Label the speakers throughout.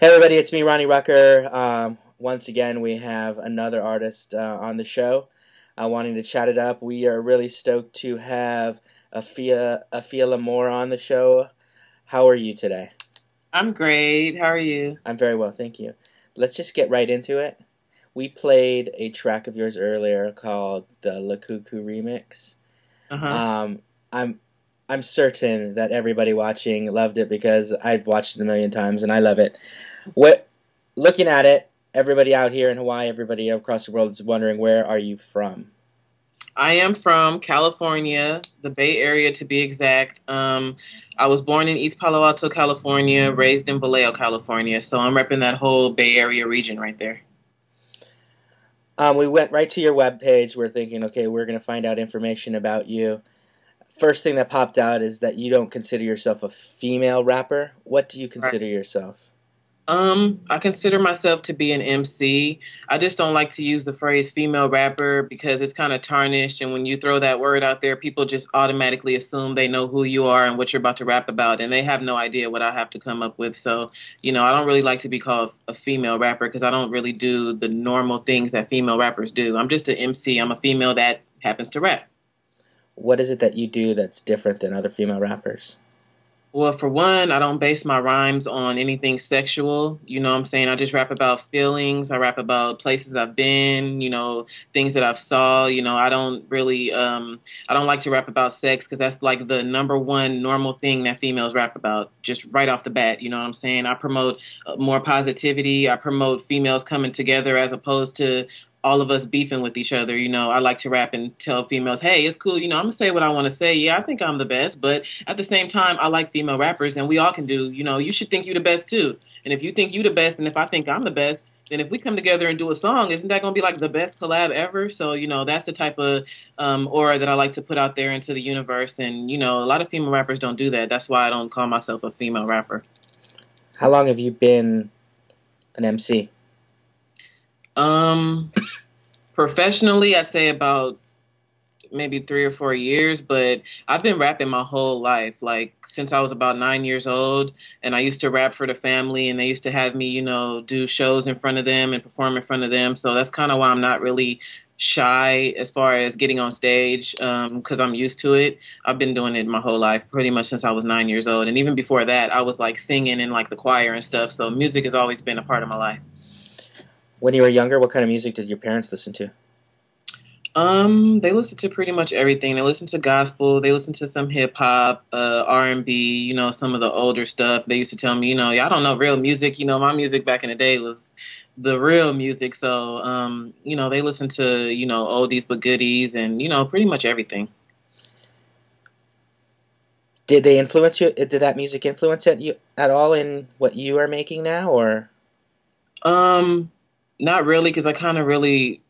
Speaker 1: Hey everybody, it's me, Ronnie Rucker. Once again, we have another artist on the show wanting to chat it up. We are really stoked to have a Phia Lamour on the show. How are you today?
Speaker 2: I'm great. How are you?
Speaker 1: I'm very well, thank you. Let's just get right into it. We played a track of yours earlier called the La Cuckoo remix.
Speaker 2: Uh-huh.
Speaker 1: Um, I'm I'm certain that everybody watching loved it because I've watched it a million times and I love it. What Looking at it, everybody out here in Hawaii, everybody across the world is wondering, where are you from?
Speaker 2: I am from California, the Bay Area to be exact. I was born in East Palo Alto, California, raised in Vallejo, California. So I'm repping that whole Bay Area region right there.
Speaker 1: We went right to your webpage. We're thinking, okay, we're going to find out information about you. First thing that popped out is that you don't consider yourself a female rapper. What do you consider yourself?
Speaker 2: I consider myself to be an MC. I just don't like to use the phrase female rapper because it's kind of tarnished. And when you throw that word out there, people just automatically assume they know who you are and what you're about to rap about. And they have no idea what I have to come up with. So, I don't really like to be called a female rapper because I don't really do the normal things that female rappers do. I'm just an MC. I'm a female that happens to rap.
Speaker 1: What is it that you do that's different than other female rappers?
Speaker 2: Well, for one, I don't base my rhymes on anything sexual. You know what I'm saying? I just rap about feelings. I rap about places I've been, things that I've saw. I don't really I don't like to rap about sex because that's like the number one normal thing that females rap about just right off the bat. You know what I'm saying? I promote more positivity. I promote females coming together as opposed to all of us beefing with each other. I like to rap and tell females, hey, it's cool. I'm gonna say what I want to say. Yeah, I think I'm the best, but at the same time, I like female rappers, and we all can do. You should think you the best too. And if you think you the best, and if I think I'm the best, then if we come together and do a song, isn't that gonna be like the best collab ever? So that's the type of aura that I like to put out there into the universe. And a lot of female rappers don't do that. That's why I don't call myself a female rapper.
Speaker 1: How long have you been an MC?
Speaker 2: Um, Professionally, I say about maybe 3 or 4 years, but I've been rapping my whole life, like since I was about 9 years old. And I used to rap for the family, and they used to have me, do shows in front of them and perform in front of them. So that's kind of why I'm not really shy as far as getting on stage, because I'm used to it. I've been doing it my whole life, pretty much since I was 9 years old. And even before that, I was like singing in like the choir and stuff. So music has always been a part of my life.
Speaker 1: When you were younger, what kind of music did your parents listen to?
Speaker 2: They listen to pretty much everything. They listen to gospel. They listen to some hip hop, R&B. Some of the older stuff. They used to tell me, y'all don't know real music. My music back in the day was the real music. So, they listen to oldies but goodies, and pretty much everything.
Speaker 1: Did they influence you? Did that music influence you at all in what you are making now, or?
Speaker 2: Um, Not really, because I kind of really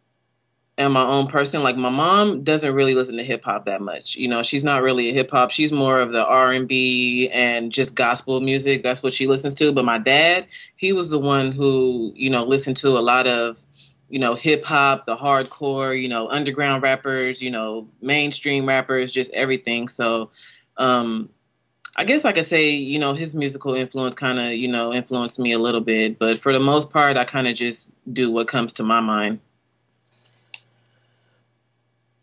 Speaker 2: am my own person. Like my mom doesn't really listen to hip hop that much. She's not really a hip hop. She's more of the R&B and just gospel music. That's what she listens to. But my dad, he was the one who, listened to a lot of, hip hop, the hardcore, underground rappers, mainstream rappers, just everything. So, um, I guess I could say, his musical influence kind of, influenced me a little bit. But for the most part, I kind of just do what comes to my mind.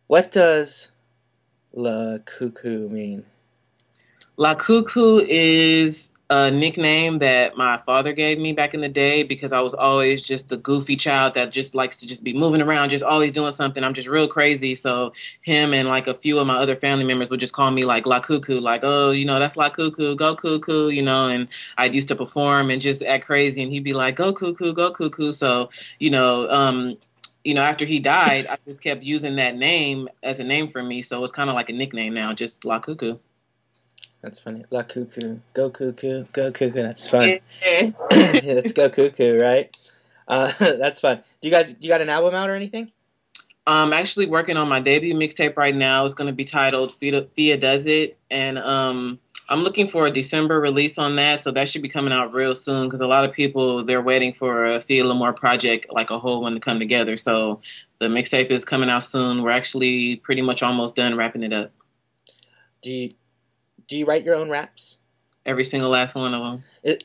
Speaker 1: What does La Cuckoo mean?
Speaker 2: La Cuckoo is a nickname that my father gave me back in the day because I was always just the goofy child that just likes to just be moving around, just always doing something. I'm just real crazy. So him and like a few of my other family members would just call me like La Cuckoo, like, oh, that's La Cuckoo, go cuckoo, and I used to perform and just act crazy, and he'd be like, go cuckoo, go cuckoo. So, you know, um, after he died, I just kept using that name as a name for me. So it's kind of like a nickname now, just La Cuckoo.
Speaker 1: That's funny. La Cuckoo, go cuckoo, go cuckoo. That's fun.
Speaker 2: Yeah.
Speaker 1: Let's go cuckoo, right? That's fun. Do you got an album out or anything?
Speaker 2: I'm actually working on my debut mixtape right now. It's going to be titled Phia Does It, and I'm looking for a December release on that. So that should be coming out real soon because a lot of people they're waiting for a Phia Lamour project, like a whole one, to come together. So the mixtape is coming out soon. We're actually pretty much almost done wrapping it up.
Speaker 1: Do you do you write your own raps?
Speaker 2: Every single last one of them.
Speaker 1: It,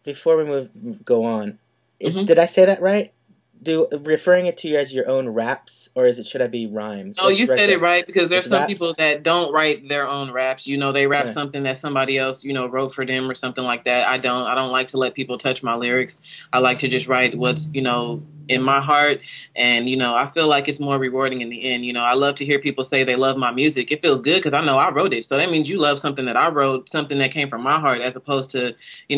Speaker 1: before we go on,
Speaker 2: Hmm.
Speaker 1: did I say that right? Referring it to you as your own raps, or should I be rhymes?
Speaker 2: No, you
Speaker 1: What's right
Speaker 2: said it
Speaker 1: there?
Speaker 2: right because there's
Speaker 1: It's
Speaker 2: some people
Speaker 1: raps.
Speaker 2: that don't write their own raps. They rap
Speaker 1: Okay.
Speaker 2: something that somebody else, wrote for them or something like that. I don't. I don't like to let people touch my lyrics. I like to just write what's, in my heart. And, I feel like it's more rewarding in the end. I love to hear people say they love my music. It feels good because I know I wrote it. So that means you love something that I wrote, something that came from my heart, as opposed to,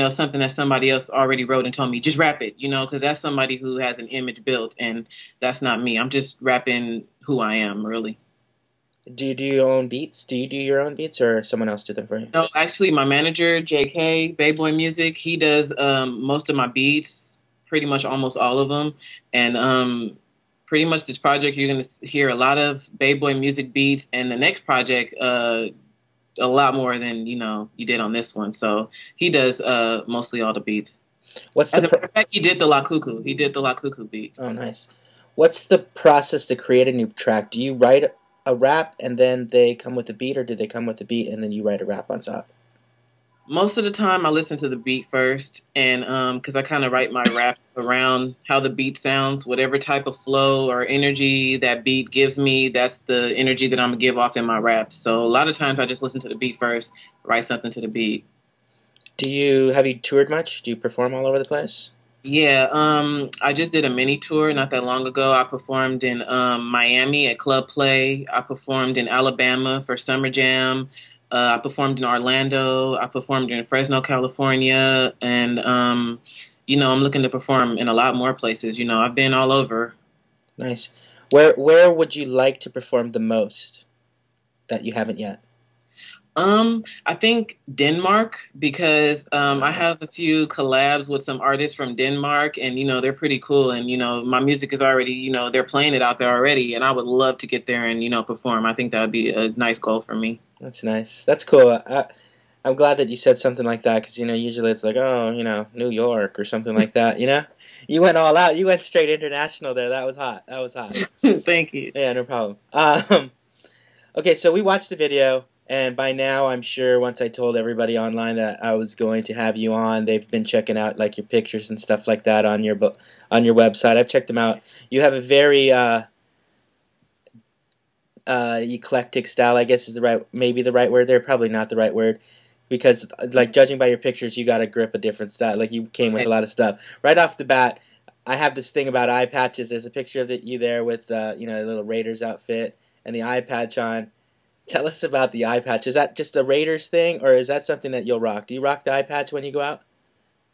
Speaker 2: something that somebody else already wrote and told me, just rap it, because that's somebody who has an image built. And that's not me. I'm just rapping who I am, really.
Speaker 1: Do you do your own beats? Do you do your own beats, or someone else do them for you?
Speaker 2: No, actually, my manager, JK, Bayboy Music, he does most of my beats, pretty much almost all of them. And pretty much this project, you're going to hear a lot of Bayboy Music beats. And the next project, a lot more than, you did on this one. So he does mostly all the beats.
Speaker 1: What's
Speaker 2: As
Speaker 1: the
Speaker 2: a matter of fact, he did the La Cuckoo. He did the La Cuckoo beat.
Speaker 1: Oh, nice. What's the process to create a new track? Do you write a rap and then they come with a beat, or do they come with a beat and then you write a rap on top?
Speaker 2: Most of the time, I listen to the beat first, and because I kind of write my rap around how the beat sounds, whatever type of flow or energy that beat gives me, that's the energy that I'm gonna give off in my raps. So a lot of times, I just listen to the beat first, write something to the beat.
Speaker 1: Have you toured much? Do you perform all over the place?
Speaker 2: Yeah, I just did a mini tour not that long ago. I performed in Miami at Club Play. I performed in Alabama for Summer Jam. I performed in Orlando. I performed in Fresno, California, and I'm looking to perform in a lot more places. I've been all over.
Speaker 1: Nice. Where would you like to perform the most that you haven't yet?
Speaker 2: I think Denmark because I
Speaker 1: Uh,
Speaker 2: have a few collabs with some artists from Denmark, and they're pretty cool. And my music is already, they're playing it out there already, and I would love to get there and perform. I think that would be a nice goal for me.
Speaker 1: that's nice. That's cool. I'm glad that you said something like that because usually it's like, oh, New York or something like that. You went all out. You went straight international there. That was hot. That was hot.
Speaker 2: Thank you.
Speaker 1: Yeah, no problem. Okay, so we watched the video, and by now I'm sure once I told everybody online that I was going to have you on, they've been checking out like your pictures and stuff like that on your website. I've checked them out. You have a very eclectic style, I guess is maybe the right word there. Probably not the right word because like judging by your pictures, you got to grip a different style. Like you came with a lot of stuff right off the bat. I have this thing about eye patches. There's a picture of you there with a little Raiders outfit and the eye patch on. Tell us about the eye patch. Is that just a Raiders thing, or is that something that you'll rock? Do you rock the eye patch when you go out?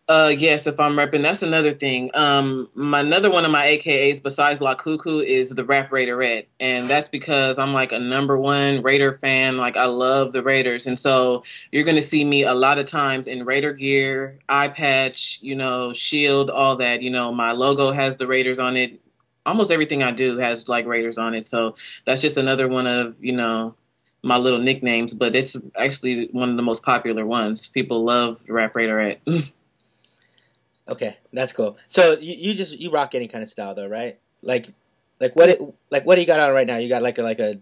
Speaker 2: Yes, if I'm repping, that's another thing. Another one of my AKAs besides La Cuckoo is the Rap Raiderette, and that's because I'm like a number one Raider fan. Like I love the Raiders, and so you're gonna see me a lot of times in Raider gear, eye patch, shield, all that. My logo has the Raiders on it. Almost everything I do has like Raiders on it, so that's just another one of my little nicknames. But it's actually one of the most popular ones. People love Rap Raiderette.
Speaker 1: Okay, that's cool. So you rock any kind of style though, right? What do you got on right now? You got like a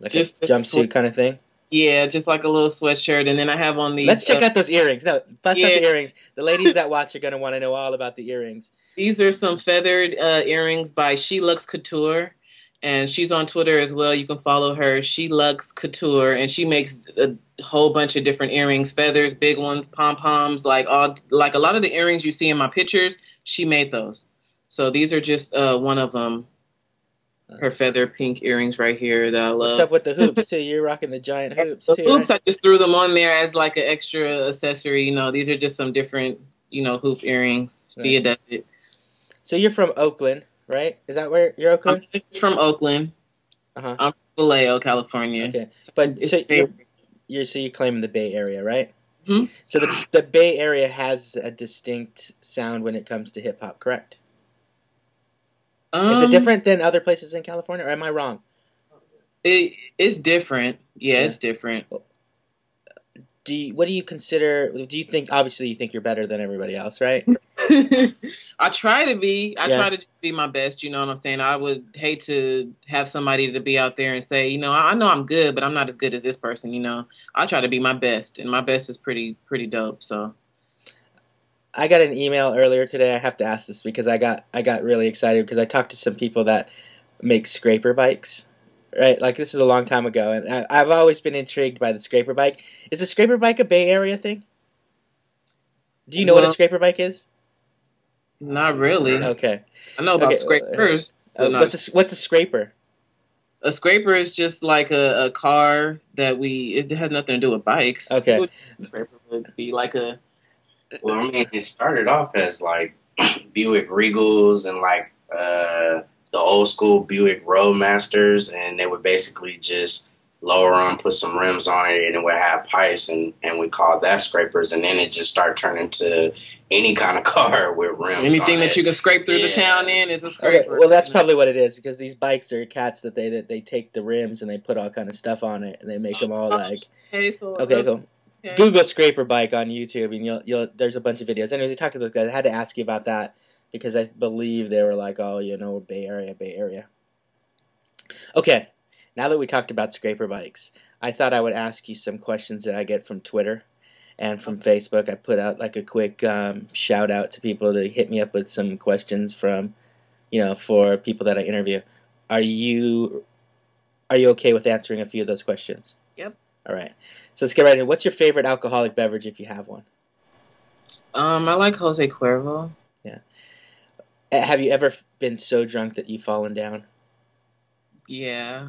Speaker 2: Just a
Speaker 1: jumpsuit kind of thing.
Speaker 2: yeah, just like a little sweatshirt, and then I have on
Speaker 1: Let's
Speaker 2: these.
Speaker 1: check out those earrings. No, bust out
Speaker 2: Yeah,
Speaker 1: the earrings. The ladies that watch are gonna want to know all about the earrings.
Speaker 2: these are some feathered earrings by She Lux Couture, and she's on Twitter as well. You can follow her, She Lux Couture, and she makes a whole bunch of different earrings, feathers, big ones, pom poms, like a lot of the earrings you see in my pictures. She made those, so these are just one of them. Her feather pink earrings right here that I
Speaker 1: What's up
Speaker 2: love.
Speaker 1: with the hoops too? You're rocking the giant hoops
Speaker 2: The
Speaker 1: too,
Speaker 2: hoops,
Speaker 1: right?
Speaker 2: I just threw them on there as like an extra accessory. These are just some different, hoop earrings. Phia
Speaker 1: Nice.
Speaker 2: does it.
Speaker 1: So you're from Oakland, right? Is that where you're
Speaker 2: I'm
Speaker 1: Oakland?
Speaker 2: from Oakland.
Speaker 1: Uh huh.
Speaker 2: I'm from Vallejo, California.
Speaker 1: Okay,
Speaker 2: So
Speaker 1: but
Speaker 2: it's
Speaker 1: so you're claiming the Bay Area, right?
Speaker 2: hmm
Speaker 1: So the Bay Area has a distinct sound when it comes to hip hop, correct? Is it
Speaker 2: um,
Speaker 1: different than other places in California, or am I wrong?
Speaker 2: it's different. Yeah,
Speaker 1: Yeah.
Speaker 2: it's different.
Speaker 1: What do you consider? Do you think obviously you think you're better than everybody else, right?
Speaker 2: I try to be. I
Speaker 1: Yeah.
Speaker 2: try to just be my best. You know what I'm saying? I would hate to have somebody to be out there and say, I know I'm good, but I'm not as good as this person. I try to be my best, and my best is pretty dope. So
Speaker 1: I got an email earlier today. I have to ask this because I got really excited because I talked to some people that make scraper bikes. Right, like this is a long time ago, and I've always been intrigued by the scraper bike. Is a scraper bike a Bay Area thing? Do you know what a
Speaker 2: well,
Speaker 1: scraper bike is?
Speaker 2: not really.
Speaker 1: Okay,
Speaker 2: I know about
Speaker 1: okay.
Speaker 2: Scrapers, but not
Speaker 1: What's a scraper?
Speaker 2: a scraper is just like a car that it has nothing to do with bikes.
Speaker 1: Okay,
Speaker 2: Scraper would be like a
Speaker 3: Well, I mean, it started off as like Buick Regals and like the old school Buick Roadmasters, and they would basically just lower them, put some rims on it, and it would have pipes, and we called that scrapers, and then it just started turning to any kind of car with rims
Speaker 2: anything
Speaker 3: on
Speaker 2: that
Speaker 3: it.
Speaker 2: you can scrape through the
Speaker 3: Yeah.
Speaker 2: town in is a
Speaker 1: okay.
Speaker 2: scraper.
Speaker 1: Well, that's probably what it is because these bikes are cats that they take the rims and they put all kind of stuff on it and they make them all like.
Speaker 2: Okay, so
Speaker 1: Okay, cool.
Speaker 2: okay.
Speaker 1: Google scraper bike on YouTube and you'll there's a bunch of videos. Anyways, we talked to those guys. I had to ask you about that because I believe they were like, oh, Bay Area, Bay Area. Okay, now that we talked about scraper bikes, I thought I would ask you some questions that I get from Twitter and from Facebook. I put out like a quick shout out to people to hit me up with some questions from, for people that I interview. Are you okay with answering a few of those questions?
Speaker 2: Yep.
Speaker 1: All right. So let's get right in. What's your favorite alcoholic beverage if you have one?
Speaker 2: I like Jose Cuervo.
Speaker 1: Yeah. Have you ever been so drunk that you've fallen down?
Speaker 2: Yeah.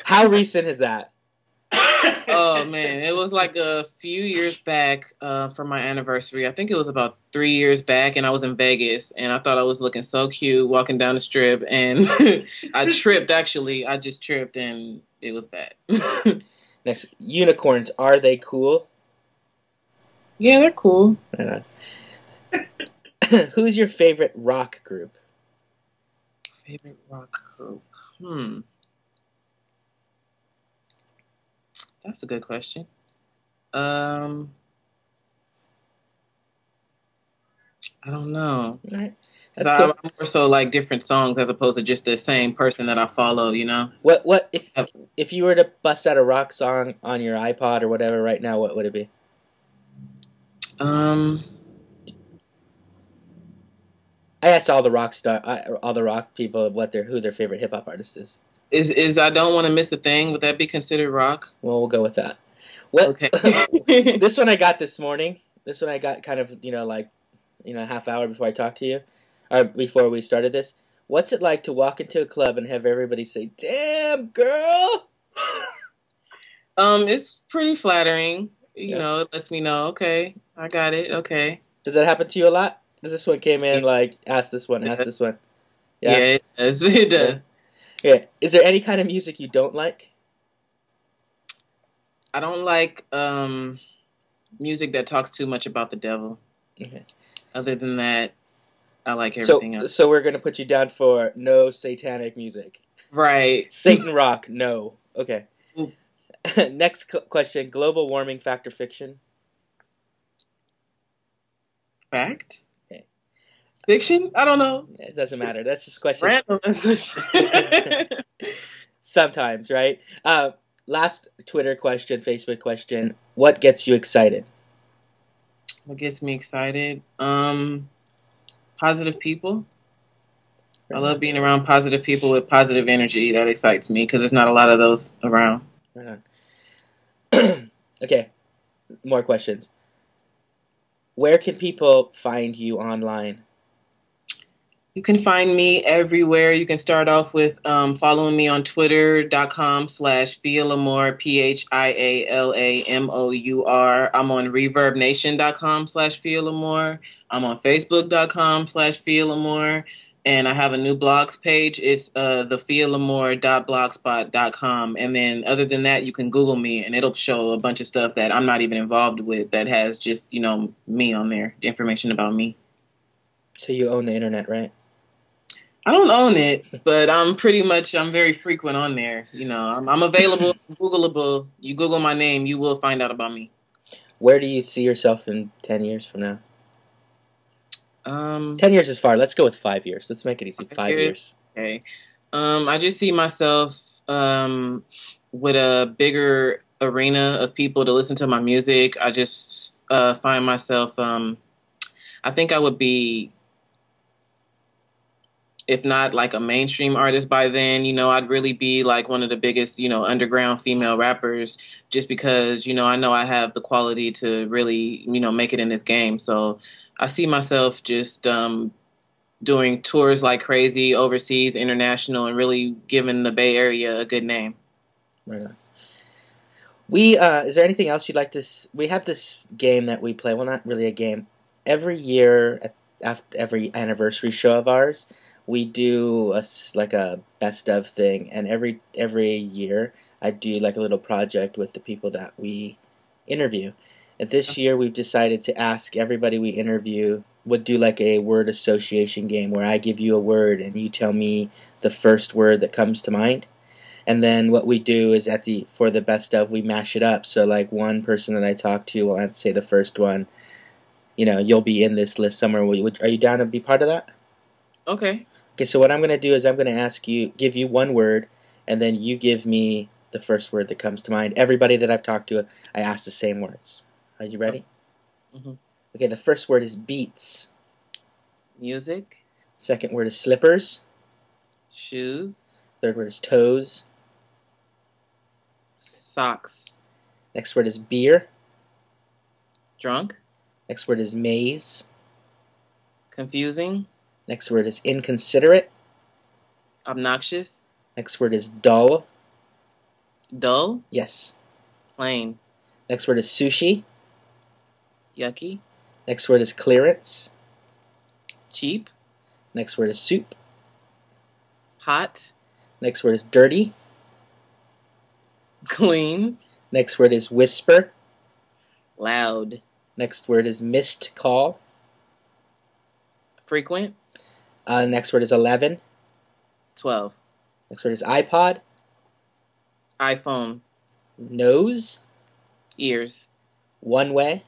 Speaker 1: How recent is that?
Speaker 2: Oh man, it was like a few years back for my anniversary. I think it was about 3 years back, and I was in Vegas, and I thought I was looking so cute walking down the strip, and I tripped. Actually, I just tripped, and it was bad.
Speaker 1: Next, unicorns, are they cool?
Speaker 2: Yeah, they're cool.
Speaker 1: Right on. Who's your favorite rock group?
Speaker 2: Favorite rock group? That's a good question. I don't know.
Speaker 1: All right. That's cool.
Speaker 2: I'm more so like different songs as opposed to just the same person that I follow,
Speaker 1: What if you were to bust out a rock song on your iPod or whatever right now, what would it be? I asked all the rock people who their favorite hip hop artist is.
Speaker 2: Is I Don't Want to Miss a Thing, would that be considered rock?
Speaker 1: Well, we'll go with that. Okay. This one I got this morning. This one I got kind of, a half hour before I talked to you, or before we started this. What's it like to walk into a club and have everybody say, "Damn, girl"?
Speaker 2: It's pretty flattering. It lets me know, okay, I got it, okay.
Speaker 1: Does that happen to you a lot? Does this one came in like, ask this one, ask this one?
Speaker 2: Yeah, it does. It does.
Speaker 1: Yeah. Is there any kind of music you don't like?
Speaker 2: I don't like music that talks too much about the devil.
Speaker 1: Okay.
Speaker 2: Other than that, I like everything else.
Speaker 1: So we're going to put you down for no satanic music.
Speaker 2: Right.
Speaker 1: Satan rock, no. Okay. Next question, global warming, fact or fiction?
Speaker 2: Fact? Okay. Fiction? I don't know.
Speaker 1: It doesn't matter. That's just a question.
Speaker 2: Random.
Speaker 1: Sometimes, right? Last Twitter question, Facebook question. What gets you excited?
Speaker 2: What gets me excited? Positive people. Right. I love being around positive people with positive energy. That excites me because there's not a lot of those around.
Speaker 1: Right on. Okay, more questions. Where can people find you online?
Speaker 2: You can find me everywhere. You can start off with following me on twitter.com/Phia Lamour, PhiaLamour. I'm on reverbnation.com/Phia Lamour. I'm on facebook.com/Phia Lamour. And I have a new blogs page. It's thephialamour.blogspot.com. And then other than that, you can Google me and it'll show a bunch of stuff that I'm not even involved with that has just, me on there, information about me.
Speaker 1: So you own the internet, right?
Speaker 2: I don't own it, but I'm very frequent on there. I'm available, Googleable. You Google my name, you will find out about me.
Speaker 1: Where do you see yourself in 10 years from now? 10
Speaker 2: 10
Speaker 1: years is far. Let's go with 5 years. Let's make it easy. 5 years.
Speaker 2: Okay. I just see myself with a bigger arena of people to listen to my music. I just find myself. I think I would be, if not like a mainstream artist by then, I'd really be like one of the biggest, underground female rappers just because, I know I have the quality to really, make it in this game. So I see myself just doing tours like crazy, overseas, international, and really giving the Bay Area a good name.
Speaker 1: Right on. Is there anything else you'd like to? We have this game that we play. Well, not really a game. Every year, after every anniversary show of ours, we do like a best of thing, and every year I do like a little project with the people that we interview. And this year we've decided to ask everybody we interview would do like a word association game where I give you a word and you tell me the first word that comes to mind. And then what we do is for the best of, we mash it up. So like one person that I talk to will have to say the first one. You'll be in this list somewhere. Are you down to be part of that?
Speaker 2: Okay.
Speaker 1: Okay, so what I'm going to do is I'm going to give you one word, and then you give me the first word that comes to mind. Everybody that I've talked to, I ask the same words. Are you ready?
Speaker 2: Mm-hmm.
Speaker 1: Okay, the first word is beats.
Speaker 2: Music.
Speaker 1: Second word is slippers.
Speaker 2: Shoes.
Speaker 1: Third word is toes.
Speaker 2: Socks.
Speaker 1: Next word is beer.
Speaker 2: Drunk.
Speaker 1: Next word is maze.
Speaker 2: Confusing.
Speaker 1: Next word is inconsiderate.
Speaker 2: Obnoxious.
Speaker 1: Next word is dull.
Speaker 2: Dull.
Speaker 1: Yes.
Speaker 2: Plain.
Speaker 1: Next word is sushi.
Speaker 2: Yucky.
Speaker 1: Next word is clearance.
Speaker 2: Cheap.
Speaker 1: Next word is soup.
Speaker 2: Hot.
Speaker 1: Next word is dirty.
Speaker 2: Clean.
Speaker 1: Next word is whisper.
Speaker 2: Loud.
Speaker 1: Next word is missed call.
Speaker 2: Frequent.
Speaker 1: Next word is 11.
Speaker 2: 12.
Speaker 1: Next word is iPod.
Speaker 2: iPhone.
Speaker 1: Nose.
Speaker 2: Ears.
Speaker 1: One way.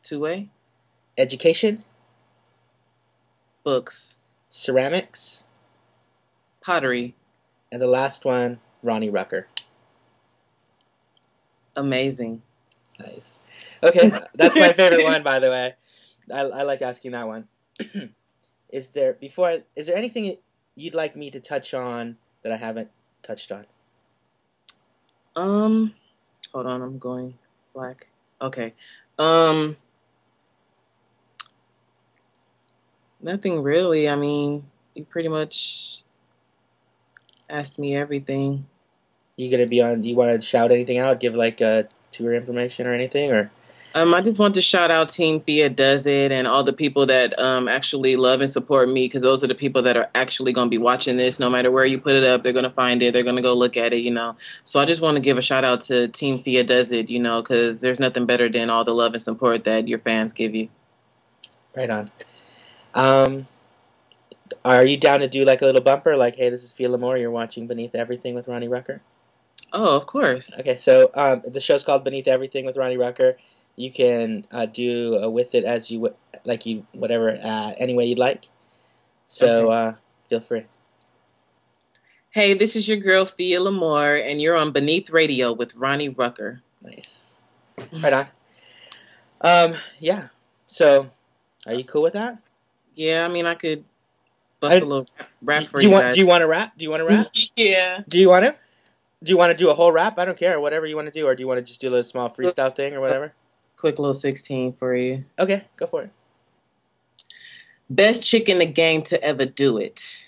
Speaker 2: Two-way.
Speaker 1: Education.
Speaker 2: Books.
Speaker 1: Ceramics.
Speaker 2: Pottery.
Speaker 1: And the last one, Ronnie Rucker.
Speaker 2: Amazing.
Speaker 1: Nice. Okay, that's my favorite one, by the way. I like asking that one. Is there anything you'd like me to touch on that I haven't touched on?
Speaker 2: Hold on, I'm going black. Okay. Nothing really. I mean, you pretty much asked me everything.
Speaker 1: You gonna be on? You want to shout anything out? Give like tour information or anything, or?
Speaker 2: I just want to shout out Team Phia Does It and all the people that actually love and support me, because those are the people that are actually going to be watching this. No matter where you put it up, they're going to find it. They're going to go look at it, So I just want to give a shout out to Team Phia Does It, because there's nothing better than all the love and support that your fans give you.
Speaker 1: Right on. Are you down to do like a little bumper? Like, hey, this is Phia Lamour. You're watching Beneath Everything with Ronnie Rucker.
Speaker 2: Oh, of course.
Speaker 1: Okay, so the show's called Beneath Everything with Ronnie Rucker. You can do with it as you like, whatever, any way you'd like. So
Speaker 2: Okay.
Speaker 1: Feel free.
Speaker 2: Hey, this is your girl Phia Lamour, and you're on Beneath Radio with Ronnie Rucker.
Speaker 1: Nice. Right on. Yeah. So, are you cool with that?
Speaker 2: Yeah, I mean, I could bust a little rap for
Speaker 1: you
Speaker 2: guys.
Speaker 1: Do you want to rap? Do you want to rap?
Speaker 2: Yeah.
Speaker 1: Do you want to? Do you want to do a whole rap? I don't care. Whatever you want to do. Or do you want to just do a little small freestyle thing or whatever?
Speaker 2: Quick little 16 for you.
Speaker 1: Okay, go for it.
Speaker 2: Best chick in the game to ever do it.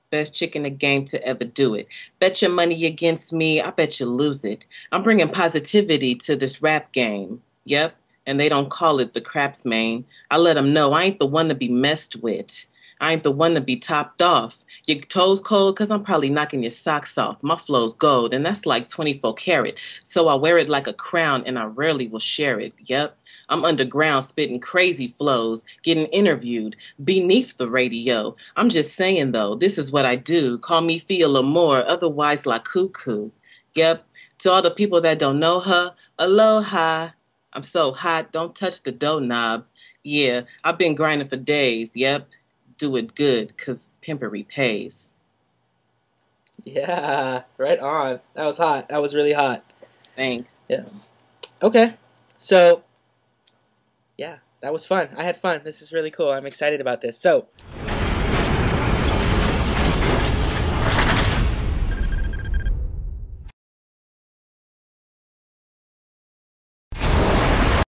Speaker 2: Best chick in the game to ever do it. Bet your money against me, I bet you lose it. I'm bringing positivity to this rap game. Yep, and they don't call it the craps, man. I let them know I ain't the one to be messed with. I ain't the one to be topped off. Your toes cold because I'm probably knocking your socks off. My flow's gold, and that's like 24 karat. So I wear it like a crown, and I rarely will share it. Yep. I'm underground spitting crazy flows, getting interviewed beneath the radio. I'm just saying, though, this is what I do. Call me Phia Lamour, otherwise La Cuckoo. Yep. To all the people that don't know her, aloha. I'm so hot, don't touch the doorknob. Yeah, I've been grinding for days. Yep, do it good, 'cause pimpery pays.
Speaker 1: Yeah, right on. That was hot. That was really hot.
Speaker 2: Thanks.
Speaker 1: Yeah. Okay. So, yeah, that was fun. I had fun. This is really cool. I'm excited about this. So,